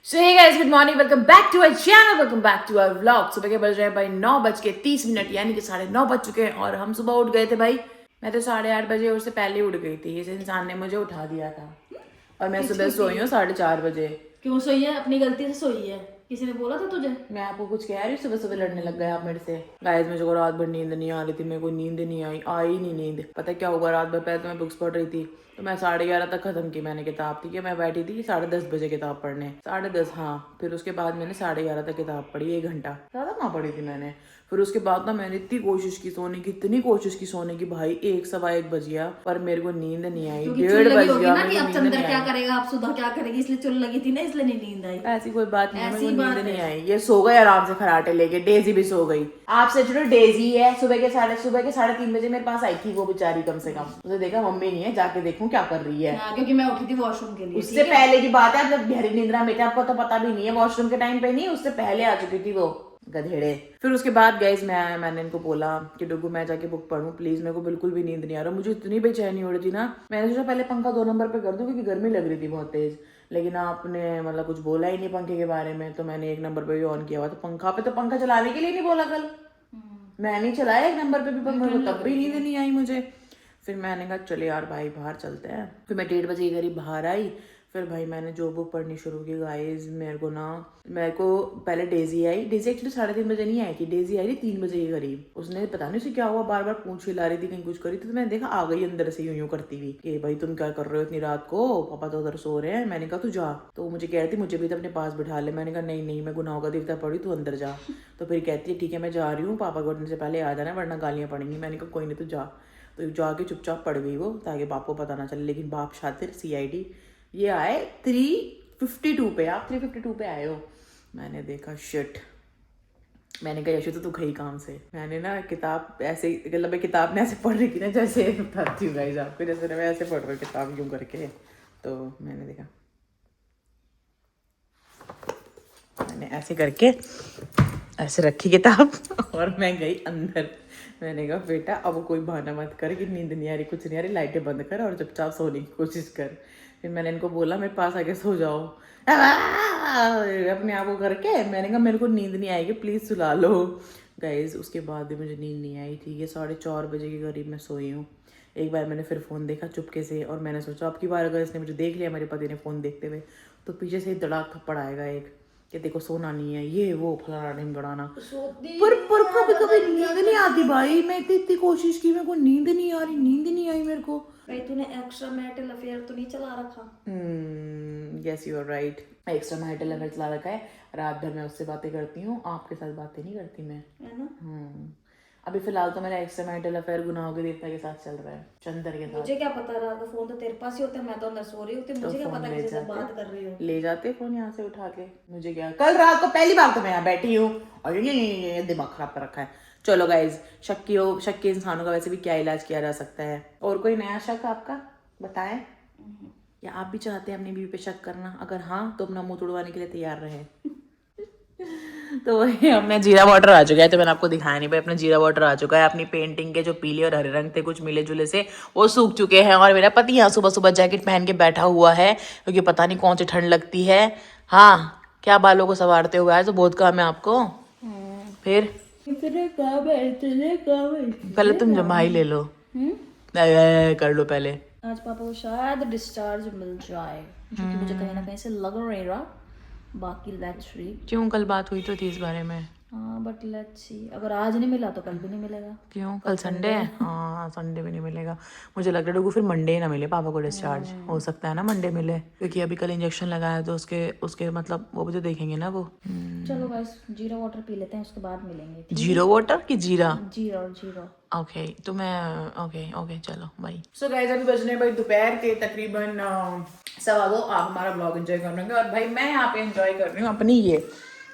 So hey guys, good morning, welcome back to our channel, welcome back to our vlog. सुबह के बज रहे हैं भाई 9:30 यानी कि 9:30 बज चुके हैं और हम सुबह उठ गए थे भाई। मैं तो 8:30 बजे और से पहले उठ गई थी। इस इंसान ने मुझे उठा दिया था और मैं सुबह सोई हूँ 4:30 बजे। क्यों सोई है? अपनी गलती से सोई है। किसी ने बोला था तुझे? मैं आपको कुछ कह रही हूँ, सुबह सुबह लड़ने लग गए आप मेरे से। गाइस मुझे को रात भर नींद नहीं आ रही थी, मेरे को नींद नहीं आई नहीं नींद। पता क्या हुआ, रात भर पहले तो मैं बुक्स पढ़ रही थी तो मैं 11:30 तक खत्म की मैंने किताब। ठीक है, मैं बैठी थी 10:30 बजे किताब पढ़ने, 10:30 हाँ। फिर उसके बाद मैंने 11:30 तक किताब पढ़ी, 1 घंटा ज़्यादा कहाँ पढ़ी थी मैंने। फिर उसके बाद ना मैंने इतनी कोशिश की सोने की, इतनी कोशिश की सोने की भाई, 1 सवा 1 बज गया पर मेरे को नींद नहीं आई। 1:30 बज गया ना कि अब चंदर क्या करेगा, अब सुधा क्या करेगी, इसलिए चुल लगी थी ना, इसलिए नहीं नींद आई। ऐसी कोई बात नहीं है, मेरे को नींद नहीं आई। ये सो गए आराम से खराटे लेके, डेजी भी सो गई। आपसे चलो डेजी है, सुबह के 3:30 बजे मेरे पास आई थी वो बेचारी। कम से कम उसे देखा मम्मी नहीं है, जाके देखूं क्या कर रही है। क्योंकि मैं उठी थी वॉशरूम के लिए। उससे पहले की बात है, अब जब गहरी निंद्रा में थे, आपको तो पता भी नहीं है, वॉशरूम के टाइम पे नहीं, उससे पहले आ चुकी थी वो गधेड़े। फिर उसके बाद गाइस मैंने इनको बोला कि डुगू मैं जाके बुक पढूं प्लीज, मेरे को बिल्कुल भी नींद नहीं आ रहा। मुझे इतनी बेचैनी हो रही थी ना, मैंने सोचा पहले पंखा 2 नंबर पे कर दूं क्योंकि गर्मी लग रही थी बहुत तेज। लेकिन आपने मतलब कुछ बोला ही नहीं पंखे के बारे में, तो मैंने 1 नंबर पे भी ऑन किया हुआ। तो पंखा चलाने के लिए नहीं बोला कल, मैं नहीं चलाया 1 नंबर पे भी, पर मेरे को तब भी नींद नहीं आई मुझे। फिर मैंने कहा चले यार भाई बाहर चलते हैं। फिर मैं 1:30 बजे के करीब बाहर आई। फिर भाई मैंने जो बुक पढ़नी शुरू की गाइस, मेरे को पहले डेजी आई। डेजी एक्चुअली 3:30 बजे नहीं आई थी, डेजी आई थी 3 बजे के करीब। उसने पता नहीं उसे क्या हुआ, बार बार पूंछ हिला रही थी, कहीं कुछ करी थी। तो मैंने देखा आ गई अंदर से यूं करती हुई कि भाई तुम क्या कर रहे हो इतनी रात को, पापा तो उधर सो रहे हैं। मैंने कहा तू जा। तो मुझे कह रही थी मुझे भी तो अपने पास बिठा ले। मैंने कहा नहीं मैं गुनाहों का देवता पढ़ी, तू अंदर जा। तो फिर कहती है ठीक है मैं जा रही हूँ, पापा को उठने से पहले आ जाना वरना गालियाँ पड़ेंगी। मैंने कहा कोई नहीं तू जा। तो जाके चुपचाप पड़ गई वो, ताकि बाप को पता ना चले। लेकिन बाप शातिर CID ये आए 3:52 पे। आप 3:52 पे आए हो। मैंने देखा शिट, मैंने कहा यशु तो तू गई काम से। मैंने ना किताब ऐसे, मतलब मैं किताब ने ऐसे पढ़ रही थी ना, जैसे बताती हूँ गाइस आपको, जैसे मैं ऐसे पढ़ रही हूँ किताब यूँ करके। तो मैंने देखा, मैंने ऐसे करके ऐसे रखी किताब और मैं गई अंदर। मैंने कहा बेटा अब कोई बहाना मत कर कि नींद नहीं आ रही, कुछ नहीं आ रही, लाइटें बंद कर और चुपचाप सोने की कोशिश कर। फिर मैंने इनको बोला मेरे पास आके सो जाओ अपने आप को करके। मैंने कहा मेरे को नींद नहीं आएगी, प्लीज़ सुला लो। गाइस उसके बाद भी मुझे नींद नहीं आई थी। ये 4:30 बजे के करीब मैं सोई हूँ। एक बार मैंने फिर फ़ोन देखा चुपके से और मैंने सोचा अब की बार अगर इसने मुझे देख लिया, मेरे पति ने फ़ोन देखते हुए, तो पीछे से धड़ाक थप्पड़ आएगा एक कि देखो सोना नहीं है, ये वो फलाना ढिमगड़ाना। पर कभी नींद नहीं आती भाई। मैं इतनी कोशिश की, मेरे को नींद नहीं आ रही, नींद नहीं आई मेरे को। भाई तूने एक्स्ट्रा मैरिटल अफेयर तो नहीं चला रखा? Yes you are right, extra marital affair चला रखा है। रात भर मैं उससे बातें करती हूँ, आपके साथ बातें नहीं करती मैं, है ना? अभी फिलहाल तो मेरा एक्स्ट्रा मैरिटल अफेयर गुनाहों के देवता के साथ चल रहा है, चंदर के साथ। मुझे क्या पता, रात का फोन तो तेरे पास ही होता है, मैं तो अंदर सो रही होती, मुझे क्या पता किसी से बात कर रही हो। ले जाते फोन यहाँ से उठा के, मुझे क्या। कल रात को पहली बार तो मैं यहाँ बैठी हूँ और ये दिमाग खराब कर रखा है। चलो गाइज, शक के इंसानों का वैसे भी क्या इलाज किया जा सकता है। और कोई नया शक आपका बताएं, या आप भी चाहते हैं अपनी बीवी पे शक करना? अगर हाँ तो अपना मुंह तोड़वाने के लिए तैयार रहे। तो वही अपना जीरा वाटर आ चुका है, तो मैंने आपको दिखाया नहीं भाई, अपना जीरा वाटर आ चुका है। अपनी पेंटिंग के जो पीले और हरे रंग थे कुछ मिले जुले से, वो सूख चुके हैं। और मेरा पति यहाँ सुबह सुबह जैकेट पहन के बैठा हुआ है क्योंकि पता नहीं कौन सी ठंड लगती है। हाँ, क्या बालों को संवारते हुए आए, तो बहुत काम है आपको। फिर पहले तुम जमाई ले लो, कर लो पहले। आज पापा को शायद डिस्चार्ज मिल जाए, जो कि मुझे कहीं ना कहीं से लग नहीं रहा। बाकी लेट्स सी। क्यों, कल बात हुई तो थी इस बारे में। हाँ बट लेट्स सी, अगर आज नहीं मिला तो कल भी नहीं मिलेगा। क्यों, कल संडे है? हाँ संडे भी नहीं मिलेगा। मुझे लग रहा है फिर मंडे ही ना मिले पापा को डिस्चार्ज। हो सकता है ना मंडे मिले, क्योंकि अभी कल इंजेक्शन लगाया तो उसके मतलब वो भी तो देखेंगे ना वो। चलो गाइस जीरा वाटर पी लेते हैं, उसके बाद मिलेंगे। जीरो वाटर की जीरा? जीरो। ओके तो मैं ओके चलो बाय। सो गाइस अभी बज रहे हैं भाई दोपहर के तकरीबन 2:15। आप हमारा ब्लॉग एंजॉय कर रहे होंगे और भाई मैं यहाँ पे एंजॉय कर रही हूँ अपनी ये,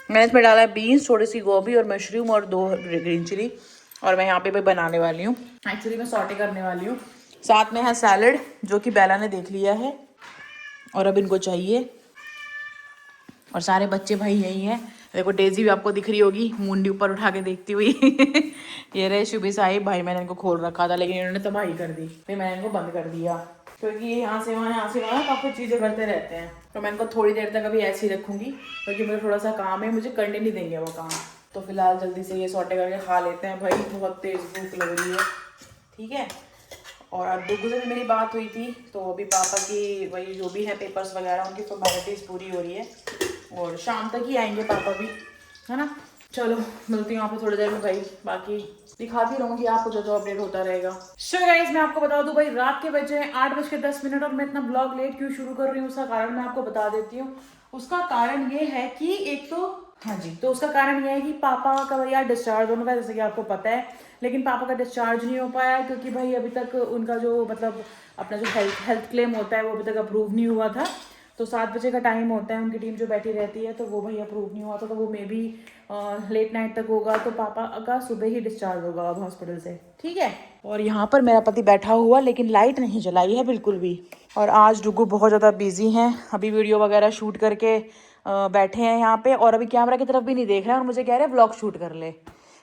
मैंने इसमें डाला है बीन्स, थोड़ी सी गोभी और मशरूम और 2 ग्रीन चिली। और मैं यहाँ पे भाई बनाने वाली हूँ, एक्चुअली मैं सॉटे करने वाली हूँ। साथ में है सैलड जो कि बेला ने देख लिया है और अब इनको चाहिए। और सारे बच्चे भाई यही हैं। देखो डेजी भी आपको दिख रही होगी मुंडी ऊपर उठा के देखती हुई। ये रहे शुभी साहिब भाई, मैंने इनको खोल रखा था लेकिन इन्होंने तबाही कर दी, फिर मैंने इनको बंद कर दिया। क्योंकि ये यहाँ से वहाँ काफ़ी चीज़ें करते रहते हैं। तो मैं इनको थोड़ी देर तक अभी ऐसे ही रखूँगी, क्योंकि मुझे थोड़ा सा काम है, मुझे करने नहीं देंगे वो काम। तो फिलहाल जल्दी से ये सॉटे करके खा लेते हैं भाई, बहुत तेज़ भूख लग रही है। ठीक है। और अब डुग्गू से भी मेरी बात हुई थी, तो अभी पापा की वही जो भी है पेपर्स वगैरह उनकी फॉर्मेलिटीज़ पूरी हो रही है, और शाम तक ही आएंगे पापा भी, है ना। चलो मिलती हूँ आपको थोड़ी देर में भाई, बाकी दिखाती रहूँगी आपको जो जो अपडेट होता रहेगा। सो गाइस मैं आपको बता दूं भाई, रात के बजे 8:10 और मैं इतना ब्लॉग लेट क्यों शुरू कर रही हूँ, उसका कारण मैं आपको बता देती हूँ। उसका कारण ये है कि एक तो हाँ जी, तो उसका कारण ये है कि पापा का भैया डिस्चार्ज होना था, जैसे कि आपको पता है, लेकिन पापा का डिस्चार्ज नहीं हो पाया क्योंकि भाई अभी तक उनका जो मतलब अपना जो हेल्थ क्लेम होता है वो अभी तक अप्रूव नहीं हुआ था। तो 7 बजे का टाइम होता है, उनकी टीम जो बैठी रहती है, तो वो भाई अप्रूव नहीं हुआ था, तो वो मे बी लेट नाइट तक होगा, तो पापा का सुबह ही डिस्चार्ज होगा अब हॉस्पिटल से। ठीक है। और यहाँ पर मेरा पति बैठा हुआ, लेकिन लाइट नहीं जलाई है बिल्कुल भी। और आज डुग्गू बहुत ज़्यादा बिजी हैं, अभी वीडियो वगैरह शूट करके बैठे हैं यहाँ पे, और अभी कैमरा की तरफ भी नहीं देख रहे हैं, और मुझे कह रहे हैं व्लॉग शूट कर ले।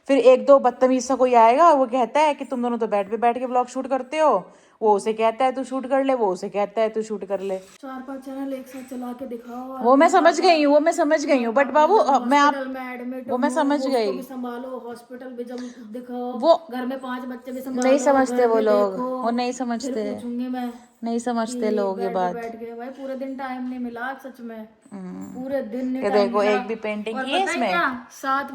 फिर एक दो बदतमीज सा कोई आएगा, वो कहता है कि तुम दोनों तो बेड पे बैठ के व्लॉग शूट करते हो, वो उसे कहता है तू शूट कर ले, वो उसे कहता है तू शूट कर ले। 4-5 चैनल एक साथ चला के दिखाओ। वो मैं समझ गई हूँ, वो मैं समझ गई हूँ, बट बाबू मैं आप हॉस्पिटल में एडमिट वो मैं समझ उसको गई। भी संभालो, हॉस्पिटल भी जब दिखाओ, वो घर में 5 बच्चे भी नहीं संभालो, समझते घर वो भी लोग, देखो। वो नहीं फिर समझते, पूछूंगी मैं नहीं समझते कि लोग ये बेड पे बात। बैठ गए। भाई पूरे दिन टाइम नहीं मिला सच में, पूरे दिन नहीं ये टाइम देखो मिला। एक भी पेंटिंग और की है पता है इसमें। क्या, 7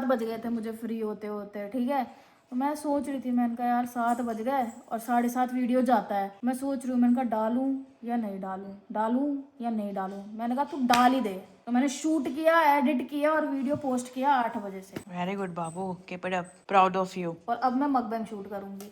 बज गए थे मुझे फ्री होते होते। ठीक है, तो मैं सोच रही थी, मैंने कहा यार 7 बज गए और 7:30 वीडियो जाता है। मैं सोच रही हूँ, मैंने कहा डालूं या नहीं डालूं, डालूं या नहीं डालूं। मैंने कहा तू डाल ही दे। तो मैंने शूट किया, एडिट किया और वीडियो पोस्ट किया 8 बजे से। Very good Babu, keep it up, proud of you. और अब मैं मकबैंग शूट करूंगी,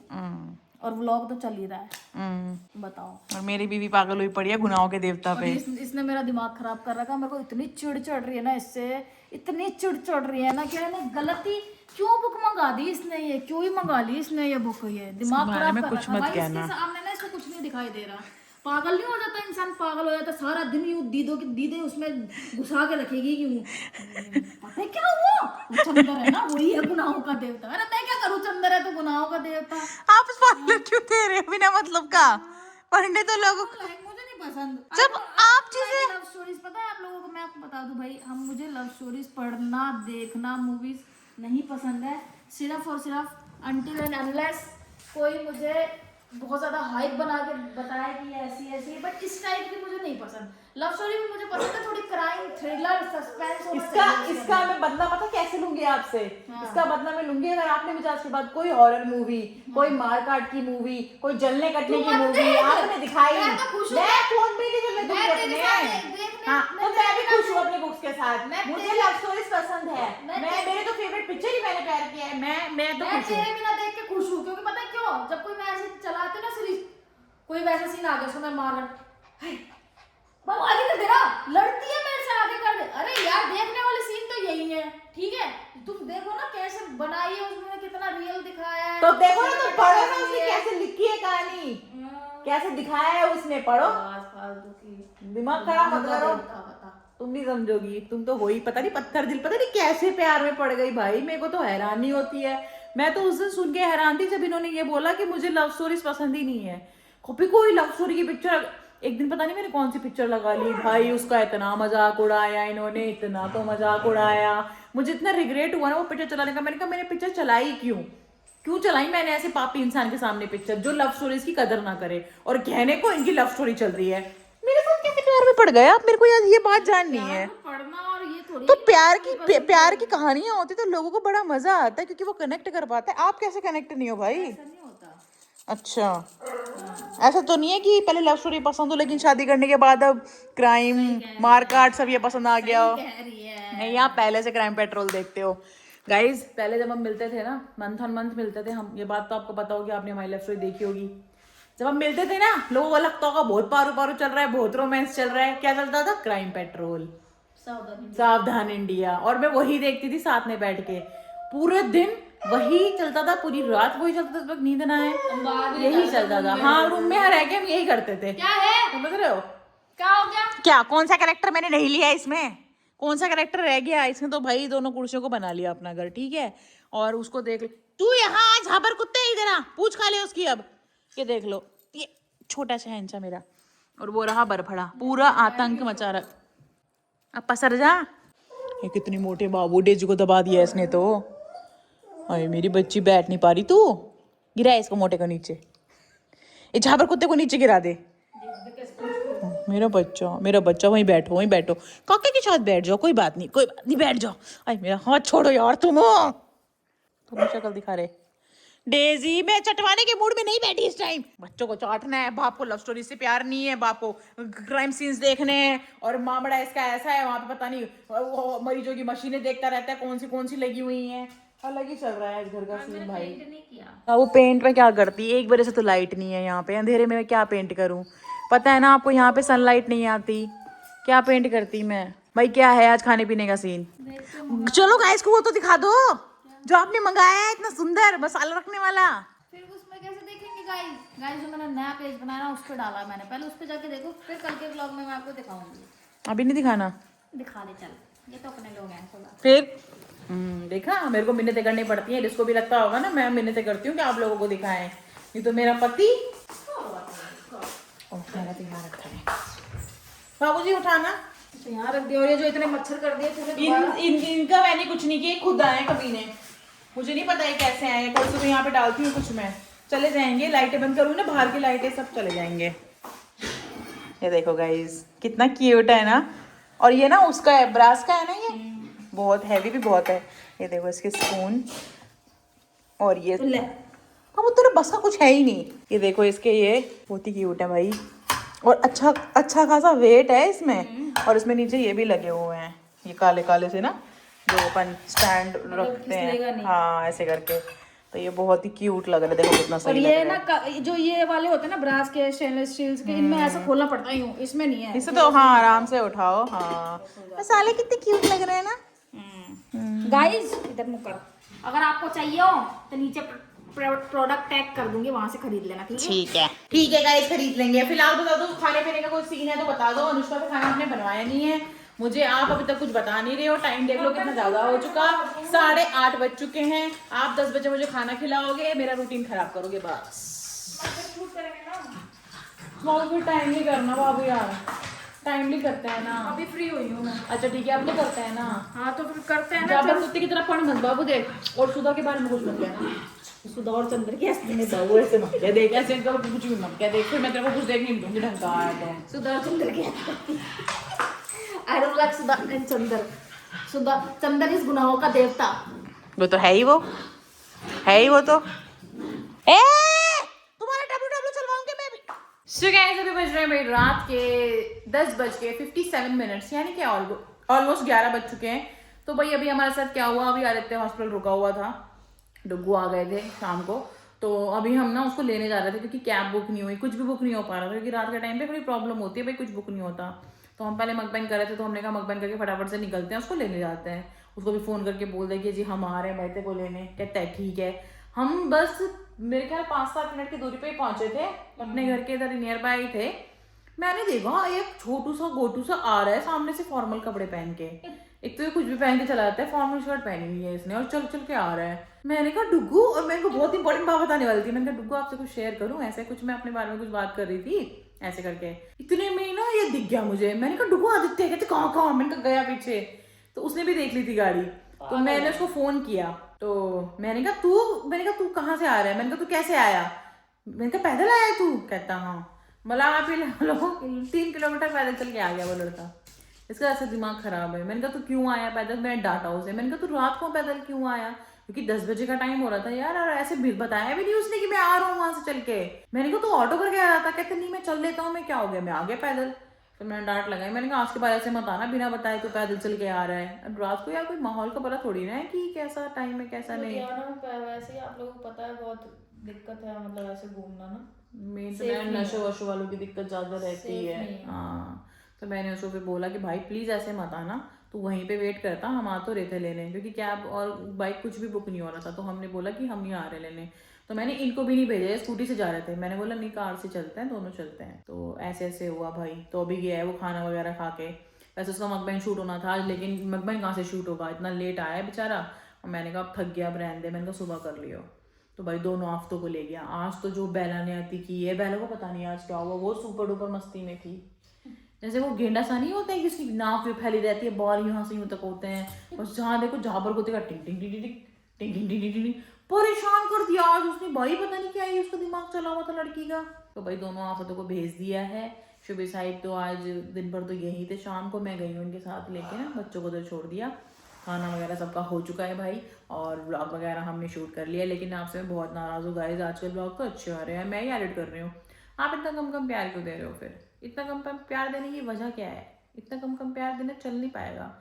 और व्लॉग तो चल ही रहा है। बताओ। और मेरी बीवी पागल हुई पड़ी है गुनाहों के देवता और पे। इसने मेरा दिमाग खराब कर रखा। मेरे को इतनी चिढ़ चढ़ रही है ना इससे, इतनी चिढ़ चढ़ रही है ना कि मैंने गलती क्यों बुक मंगा दी इसने, ये क्यों ही मंगा ली इसने ये बुक, ये दिमाग बारे खराब में कर कुछ रखा मत भाई। कहना। इसके सामने ना इसको कुछ नहीं दिखाई दे रहा। पागल नहीं हो जाता इंसान, पागल हो जाता सारा दिन यूं दीदे उसमें घुसा के रखेगी क्यों। पता है क्या हुआ, वो चंदर है ना, वही है गुनाहों का देवता। अरे मैं क्या करूँ, चंदर है तो गुनाहों का देवता। आप स्पॉइलर क्यों दे रहे हो बिना मतलब का? पढ़ने तो लोगों को मुझे नहीं पसंद जब आप चीजें लव स्टोरीज। पता है आप लोगों को, मैं आपको बता दूं भाई, मुझे लव स्टोरीज पढ़ना, देखना, मूवीज नहीं पसंद है। सिर्फ और सिर्फ अनटिल एंड अनलेस कोई मुझे बहुत ज्यादा हाइप बना के बताया कि ये ऐसी ऐसी है, बट इस टाइप की मुझे नहीं पसंद। लव स्टोरी में मुझे पसंद है थोड़ी क्राइम थ्रिलर सस्पेंस होना चाहिए। इसका मैं बदला पता कैसे लूंगी आपसे? इसका बदला मैं लूंगी अगर आपने मुझे आज के बाद कोई हॉरर मूवी, कोई मारकाट की मूवी, कोई जलने कटने की मूवी आपने दिखाई, मैं तो खुश हूँ। मैं फोन पे नहीं जलने दूंगी अपने। हाँ, तो मैं भी खुश हूँ अपनी बुक्स के साथ। मुझे लव स्टोरीज पसंद है, मेरे तो फेवरेट पिक्चर ही मैंने प्यार किया है। मैं तो खुश हूँ। तेरे बिना देख के खुश हूँ, क्योंकि पता है क्यों, जब कोई मैं ऐसे चलाते ना सीरीज, कोई वैसा सीन आ गया उसको मैं मार बाबू आगे कर दे रहा, लड़ती है मेरे से, आगे कर दे। अरे यार देखने वाले सीन तो यही है। ठीक है, तुम देखो ना कैसे बनाई है उसने, कितना रियल दिखाया है। तो देखो ना, तुम पढ़ो ना उसने कैसे लिखी है कहानी, कैसे दिखाया है उसने, पढ़ो। फालतू की दिमाग खराब मत करो, तुम नहीं समझोगी। तुम तो हो ही पता नहीं पत्थर दिल, पता नहीं कैसे प्यार में पड़ गई भाई। मेरे को तो हैरानी होती है। मैं तो उस दिन सुन के हैरान थी जब इन्होंने ये बोला कि मुझे लव स्टोरीज पसंद ही नहीं है। कभी कोई लव स्टोरी की पिक्चर, एक दिन पता नहीं मैंने कौन सी पिक्चर लगा ली भाई, उसका इतना मजाक उड़ाया इन्होंने, इतना तो मजाक उड़ाया। मुझे इतना रिग्रेट हुआ ना वो पिक्चर चलाने का। मैंने कहा मैंने पिक्चर चलाई क्यों चलाई मैंने ऐसे पापी इंसान के सामने पिक्चर जो लव स्टोरीज की कदर ना करे, और कहने को इनकी लव स्टोरी चल रही है। मेरे साथ कैसे प्यार में पड़ गए आप, मेरे को यार ये बात जाननी है। पढ़ना और ये थोड़ी तो प्यार की कहानियां होती तो लोगों को बड़ा मजा आता है, क्योंकि वो कनेक्ट कर पाते हैं। आप कैसे कनेक्ट नहीं हो भाई? नहीं होता। अच्छा, ऐसा तो नहीं है कि पहले लव स्टोरी पसंद हो लेकिन शादी करने के बाद अब क्राइम मारकाट सब ये पसंद आ गया हो? कह रही है नहीं, आप पहले से क्राइम पेट्रोल देखते हो। गाइज पहले जब हम मिलते थे ना, मंथ ऑन मंथ मिलते थे हम, ये बात तो आपको पता होगी, आपने हमारी लव स्टोरी देखी होगी। जब हम मिलते थे ना, लोगों को लगता होगा बहुत पारू पारू चल रहा है, बहुत रोमांस चल रहा है। क्या चलता था? क्राइम पेट्रोल, सावधान इंडिया। और मैं वही देखती थी साथ में बैठ के, पूरे दिन वही चलता था, पूरी रात वही चलता था, जब तक नींद ना आए यही चलता था। हाँ, रूम में रह के हम यही करते थे। क्या है, समझ रहे हो? क्या हो गया? क्या कौन सा कैरेक्टर मैंने नहीं लिया इसमें? कौन सा कैरेक्टर रह गया इसमें? तो भाई दोनों कुर्सियों को बना लिया अपना घर। ठीक है, और उसको देख ले तू, यहाँ आज झाबर कुत्ते इधर आ, पूछ खा ले उसकी। अब ये देख लो, ये छोटा शहंशाह मेरा, और वो रहा बरफड़ा, पूरा आतंक मचा रहा। अब पसर जा। ये कितनी मोटे बाबू, डेजू को दबा दिया इसने तो। अरे मेरी बच्ची बैठ नहीं पा रही, तू गिरा है इसको मोटे को नीचे, ये झाबर कुत्ते को नीचे गिरा दे। मेरा बच्चा वहीं बैठो, वहीं बैठो, काके के साथ बैठ जाओ, कोई बात नहीं, कोई बात नहीं, बैठ जाओ। अरे मेरा हाथ छोड़ो यार, तुम शक्ल दिखा रहे। डेजी, मैं चटवाने के मूड में नहीं बैठी इस टाइम। बच्चों को चाटना है, बाप को लव स्टोरी से प्यार नहीं है, बाप को क्राइम सीन्स देखने हैं, और माँ बड़ा इसका ऐसा है, वहां पे पता नहीं वो मरीजों की मशीनें देखता रहता है, कौन सी लगी हुई हैं। अलग ही चल रहा है इस घर का सीन भाई। हाँ, वो पेंट में क्या करती है, एक बार से तो लाइट नहीं है यहाँ पे, अंधेरे में मैं क्या पेंट करूँ, पता है ना आपको, यहाँ पे सनलाइट नहीं आती, क्या पेंट करती मैं भाई। क्या है आज खाने पीने का सीन? चलो गाइस को वो तो दिखा दो जो आपने मंगाया है, इतना सुंदर मसाला रखने वाला। फिर उसमें कैसे देखेंगे गाइस जो मैंने नया पेज बनाया ना, उस पे डाला मैंने, पहले उस पे जाके देखो, फिर कल के व्लॉग में मैं आपको दिखाऊंगी। अभी नहीं दिखाना? दिखा दे चल, ये तो अपने लोग हैं थोड़ा। फिर देखा, मेरे को मिन्नतें करनी पड़ती हैं, इसको भी लगता होगा ना मैं मिन्नतें करती हूँ कि आप लोगों को दिखाएं, नहीं तो मेरा पति। मेरा तो यहाँ रखा है बाबूजी, उठाना यहाँ रख दिया, और ये जो इतने मच्छर कर दिए इनका मैंने कुछ नहीं किया, खुद आए कभी ने, मुझे नहीं पता ये कैसे आए। कल सुबह यहाँ पे डालती हूँ कुछ, मैं चले जाएंगे, लाइटें बंद करूँ ना, बाहर की लाइटें सब चले जाएंगे। ये देखो गाइस कितना क्यूट है ना, और ये ना उसका है, ब्रास का है ना, ये बहुत हैवी भी बहुत है। ये देखो इसके स्पून, और ये अब तेरा बस का कुछ है ही नहीं। ये देखो इसके, ये बहुत ही क्यूट है भाई, और अच्छा खासा वेट है इसमें, और इसमें नीचे ये भी लगे हुए हैं, ये काले काले से ना, जो अपन स्टैंड रखते हैं, हाँ ऐसे करके, तो ये बहुत ही क्यूट लग रहा है, देखो कितना सही लग रहा है। और ये ना जो ये वाले होते हैं ना ब्रास के, स्टेनलेस स्टील के, इनमें ऐसा खोलना पड़ता है, इसमें नहीं है, इसे तो हाँ आराम से उठाओ। हाँ मसाले कितने क्यूट लग रहे हैं ना। गाइस इधर मुंह कर, अगर आपको चाहिए हो तो नीचे प्रोडक्ट टैग कर दूंगी, वहां से खरीद लेना, ठीक है गाइस, खरीद लेंगे। फिलहाल बता दो खाने पीने का कोई सीन है तो बता दो। अनुष्का का खाना आपने बनवाया नहीं है, मुझे आप अभी तक कुछ बता नहीं रहे हो। टाइम देख लो कितना ज्यादा हो चुका, 8:30 बज चुके हैं। आप 10 बजे मुझे खाना खिलाओगे, मेरा रूटीन खराब करोगे बस। फिर टाइम नहीं करना बाबू यार, टाइमली करते हैं ना। अभी फ्री हुई हूँ मैं। अच्छा ठीक है, आप नहीं करते हैं ना? हाँ तो फिर करते हैं ना। जब कुत्ते की तरफ पढ़ मत बाबू, देख, और सुधा के बारे में कुछ मत कहना। सुधा और चंद्र की हस्ती बाबू ऐसे मत कह, देख ऐसे तो कुछ भी मत कह, देख फिर मैं तेरे को कुछ देख नहीं दूंगी ढंग का आया तो। सुधा और चंद्र की हस्ती, I don't like Sudha and Chandra. Sudha, Chandra इस गुनाहों का देवता, वो तो है ही, वो है ही, वो तो ए तुम्हारा डब्ल्यू चलवाऊंगी मैं भी। सो गाइस अभी बज रहे हैं भाई रात के 10:57, यानी कि ऑलमोस्ट 11 बज चुके हैं। तो भाई अभी हमारे साथ क्या हुआ, अभी आदित्य हॉस्पिटल रुका हुआ था, डुग्गू आ गए थे शाम को, तो अभी हम ना उसको लेने जा रहे थे, क्योंकि कैब बुक नहीं हुई, कुछ भी बुक नहीं हो पा रहा था, क्योंकि रात के टाइम पे बड़ी प्रॉब्लम होती है भाई, कुछ बुक नहीं होता। तो हम पहले मकबैन कर रहे थे, तो हमने कहा मकबैन करके फटाफट से निकलते हैं, उसको लेने जाते हैं। उसको भी फ़ोन करके बोल दें कि जी हम आ रहे हैं बैठे को लेने, कहता है ठीक है। हम बस मेरे ख्याल 5-7 मिनट की दूरी पे ही पहुंचे थे, अपने घर के इधर नियर बाय थे। मैंने देखा एक छोटू सा गोटू सा आ रहा है सामने से, फॉर्मल कपड़े पहन के। एक तो ये कुछ भी पहन के चला जाता है, फॉर्मल शर्ट पहनी हुई है इसने, और चल चल के आ रहा है। मैंने कहा डुग्गू, और मेरे को बहुत इंपॉर्टेंट बात बताने वाली थी, मैंने कहा डुग्गू आपसे कुछ शेयर करूं, ऐसे कुछ मैं अपने बारे में कुछ बात कर रही थी ऐसे करके। इतने में ना ये दिख गया मुझे, मैंने कहा डुग्गू आदित्य, कहते कहाँ, मैंने कहा गया पीछे, तो उसने भी देख ली थी गाड़ी, तो मैंने उसको फोन किया, तो मैंने कहा तू कहाँ से आ रहा है, मैंने कहा तू कैसे आया, मैंने कहा पैदल आया तू, कहता हाँ। मला आप 3 किलोमीटर पैदल चल के आ गया वो लड़का, इसका ऐसा दिमाग खराब है। मैंने कहा तू क्यों आया पैदल, मैंने डांटा उसे, मैंने कहा तू रात को पैदल क्यों आया, क्योंकि 10 बजे का टाइम हो रहा था यार, और ऐसे बताया भी नहीं उसने कि मैं आ रहा हूँ वहां से चल के। मैंने कहा तू ऑटो करके आ रहा था, कहते नहीं मैं चल लेता हूँ, मैं क्या हो गया, मैं आ गया पैदल। फिर मैंने डांट लगाई, मैंने कहा आज के बाद ऐसे मत आना, बिना बताए तो पैदल चल के आ रहा है। अब रात को यार कोई माहौल का पता थोड़ी ना है कि कैसा टाइम है कैसा नहीं। वैसे ही आप लोगों को पता है बहुत दिक्कत है, मतलब ऐसे घूमना ना, मेन तो नशे वशे वालों की दिक्कत ज्यादा रहती है। हाँ, तो मैंने उसको फिर बोला कि भाई प्लीज ऐसे मत आना, तो वहीं पे वेट करता, हम आ तो रहे थे लेने, क्योंकि कैब और बाइक कुछ भी बुक नहीं हो रहा था, तो हमने बोला कि हम ही आ रहे लेने। तो मैंने इनको भी नहीं भेजा, स्कूटी से जा रहे थे, मैंने बोला नहीं कार से चलते हैं, दोनों चलते हैं। तो ऐसे ऐसे हुआ भाई, तो अभी गया है वो खाना वगैरह खा के। वैसे उसका मकबैन शूट होना था आज, लेकिन मकबैन कहाँ से शूट होगा, इतना लेट आया है बेचारा। और मैंने कहा अब थक गया, अब रहने दे, मैंने कहा सुबह कर लियो। तो भाई दोनों हफ्तों को ले गया। आज तो जो बेला ने आती की है, बेला को पता नहीं आज क्या हुआ, वो सुपर डुपर मस्ती में थी। जैसे वो गेंडा सा नहीं होता है कि इसकी नाक पे फैली रहती है, बॉल यहाँ से यूं तक होते हैं, बस जहाँ देखो झाबर को देखा टिंग टिंग टिंग टिंग टिंग टिंग टिंग टिंग, परेशान कर दिया आज उसने भाई। पता नहीं क्या ही उसका दिमाग चला हुआ था लड़की का। तो भाई दोनों आफतों को भेज दिया है। शुभ साहिब तो आज दिन भर तो यही थे, शाम को मैं गई हूँ उनके साथ लेके ना, बच्चों को तो छोड़ दिया। खाना वगैरह सबका हो चुका है भाई, और व्लॉग वगैरह हमने शूट कर लिया। लेकिन आपसे मैं बहुत नाराज़ हूँ गाइस, आजकल व्लॉग तो अच्छे आ रहे हैं, मैं ही एडिट कर रही हूँ। आप इतना कम कम प्यार क्यों दे रहे हो? फिर इतना कम कम प्यार देने की वजह क्या है? इतना कम कम प्यार देना चल नहीं पाएगा।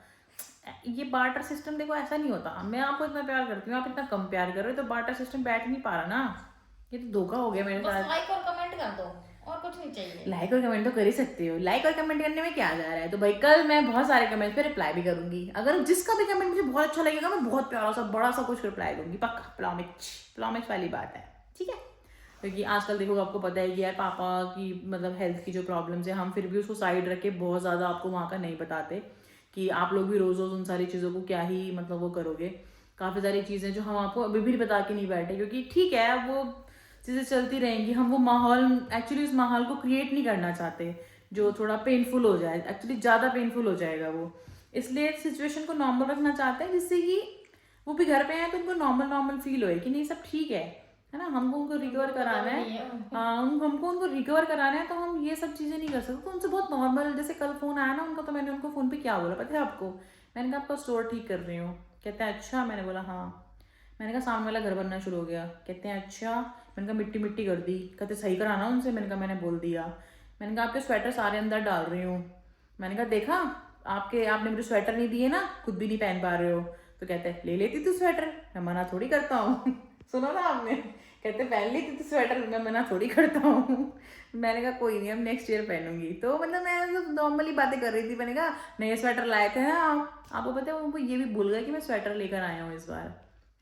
ये बार्टर सिस्टम देखो ऐसा नहीं होता। मैं आपको इतना प्यार करती हूँ, आप इतना कम प्यार कर रहे हो, तो बार्टर सिस्टम बैठ नहीं पा रहा ना। ये तो धोखा हो गया मेरे साथ। लाइक और कमेंट कर दो, और कुछ नहीं चाहिए। लाइक और कमेंट तो कर ही सकते हो, लाइक और कमेंट करने में क्या जा रहा है। तो भाई कल मैं बहुत सारे कमेंट्स पे रिप्लाई भी करूंगी, अगर जिसका भी कमेंट मुझे बहुत अच्छा लगेगा मैं बहुत प्यारा सा बड़ा सा कुछ रिप्लाई दूंगी पक्का। प्लॉमिच वाली बात है, ठीक है। क्योंकि आजकल देखो आपको पता है कि यार पापा की मतलब हेल्थ की जो प्रॉब्लम्स है, हम फिर भी उसको साइड रख के बहुत ज़्यादा आपको वहाँ का नहीं बताते कि आप लोग भी रोज़ रोज़ उन सारी चीज़ों को क्या ही मतलब वो करोगे। काफ़ी सारी चीज़ें जो हम आपको अभी भी बता के नहीं बैठे, क्योंकि ठीक है वो चीज़ें चलती रहेंगी, हम वो माहौल एक्चुअली उस माहौल को क्रिएट नहीं करना चाहते जो थोड़ा पेनफुल हो जाए, एक्चुअली ज़्यादा पेनफुल हो जाएगा वो। इसलिए सिचुएशन को नॉर्मल रखना चाहते हैं, जिससे कि वो भी घर पे हैं तो उनको नॉर्मल नॉर्मल फील होए कि नहीं सब ठीक है ना। हमको उनको रिकवर कराना है, हमको उनको रिकवर कराना है, तो हम ये सब चीज़ें नहीं कर सकते। तो उनसे बहुत नॉर्मल, जैसे कल फ़ोन आया ना उनका, तो मैंने उनको फ़ोन पे क्या बोला पता है आपको? मैंने कहा आपका स्टोर ठीक कर रही हूँ। कहते हैं अच्छा। मैंने बोला हाँ। मैंने कहा सामने वाला घर बनना शुरू हो गया। कहते हैं अच्छा। मैंने कहा मिट्टी मिट्टी कर दी। कहते सही कराना उनसे। मैंने कहा मैंने बोल दिया। मैंने कहा आपके स्वेटर सारे अंदर डाल रही हूँ। मैंने कहा देखा आपने मुझे स्वेटर नहीं दिए ना, खुद भी नहीं पहन पा रहे हो। तो कहते हैं ले लेती तू स्वेटर, मैं मना थोड़ी करता हूँ। सुनो ना आपने, कहते पहन लेती तू स्वेटर, मैं मना थोड़ी करता हूँ। मैंने कहा कोई नहीं, अब नेक्स्ट ईयर पहनूंगी। तो मतलब मैं नॉर्मली बातें कर रही थी। मैंने कहा नए स्वेटर लाए थे ना आपको पता है, उनको ये भी भूल गए कि मैं स्वेटर लेकर आया हूँ इस बार।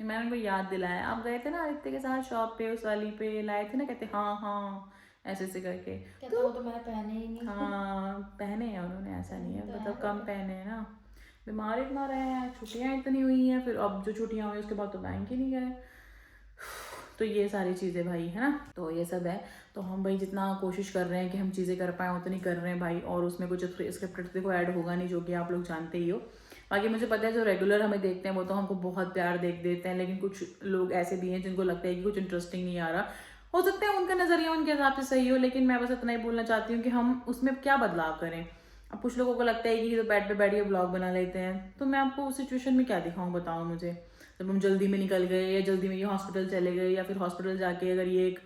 मैंने उनको याद दिलाया, आप गए थे ना आदित्य के साथ शॉप पे, उस वाली पे लाए थे ना। कहते हाँ हाँ ऐसे ऐसे करके। तो वो तो मैंने पहने ही नहीं। हाँ पहने हैं उन्होंने, ऐसा नहीं है, मतलब कम पहने हैं ना। बीमार इतना रहे हैं, छुट्टियाँ इतनी हुई हैं, फिर अब जो छुट्टियाँ हुई उसके बाद तो बैंक ही नहीं गए। तो ये सारी चीज़ें भाई है ना, तो ये सब है। तो हम भाई जितना कोशिश कर रहे हैं कि हम चीज़ें कर पाएँ उतनी कर रहे हैं भाई, और उसमें कुछ स्क्रिप्ट देखो ऐड होगा नहीं, जो कि आप लोग जानते ही हो। बाकी मुझे पता है जो रेगुलर हमें देखते हैं वो तो हमको बहुत प्यार देख देते हैं, लेकिन कुछ लोग ऐसे भी हैं जिनको लगता है कि कुछ इंटरेस्टिंग नहीं आ रहा। हो सकता है उनका नज़रिया उनके हिसाब से सही हो, लेकिन मैं बस इतना ही बोलना चाहती हूँ कि हम उसमें क्या बदलाव करें। अब कुछ लोगों को लगता है कि तो बेड पे बैठ के ब्लॉग बना लेते हैं, तो मैं आपको उस सिचुएशन में क्या दिखाऊँ बताओ मुझे। जब हम जल्दी में निकल गए या जल्दी में ये हॉस्पिटल चले गए, या फिर हॉस्पिटल जाके अगर ये एक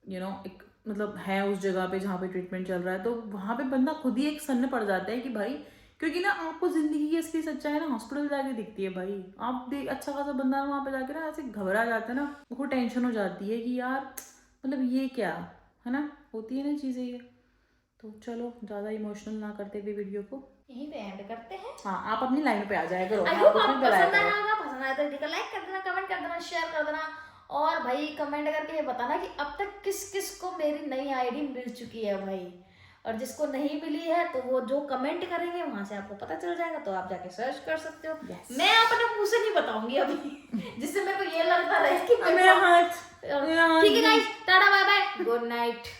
एक मतलब है उस जगह पे जहाँ पे ट्रीटमेंट चल रहा है, तो वहाँ पे बंदा खुद ही एक सन्न पड़ जाता है कि भाई, क्योंकि ना आपको जिंदगी की असली सच्चाई ना हॉस्पिटल जाके दिखती है भाई। आप देख अच्छा खासा बंदा वहाँ पे जाके ना ऐसे घबरा जाता है ना, उसको टेंशन हो जाती है कि यार मतलब ये क्या है ना, होती है ना चीज़ें ये। तो चलो ज़्यादा इमोशनल ना करते हुए वीडियो को यहीं पे एंड करते हैं। हाँ आप अपनी लाइन पे आ जाया करो। आई होप आपको पसंद आया होगा, पसंद आया तो लाइक कर देना, कमेंट कर देना, शेयर कर देना, और भाई कमेंट करके ये बताना कि अब तक किस किस को मेरी नई आईडी मिल चुकी है भाई, और जिसको नहीं मिली है तो वो जो कमेंट करेंगे वहां से आपको पता चल जाएगा, तो आप जाके सर्च कर सकते हो। मैं अपने मुंह से नहीं बताऊंगी अभी, जिससे मेरे को ये लगता रहे कि मेरा हाथ। ठीक है guys, tata bye bye, good night.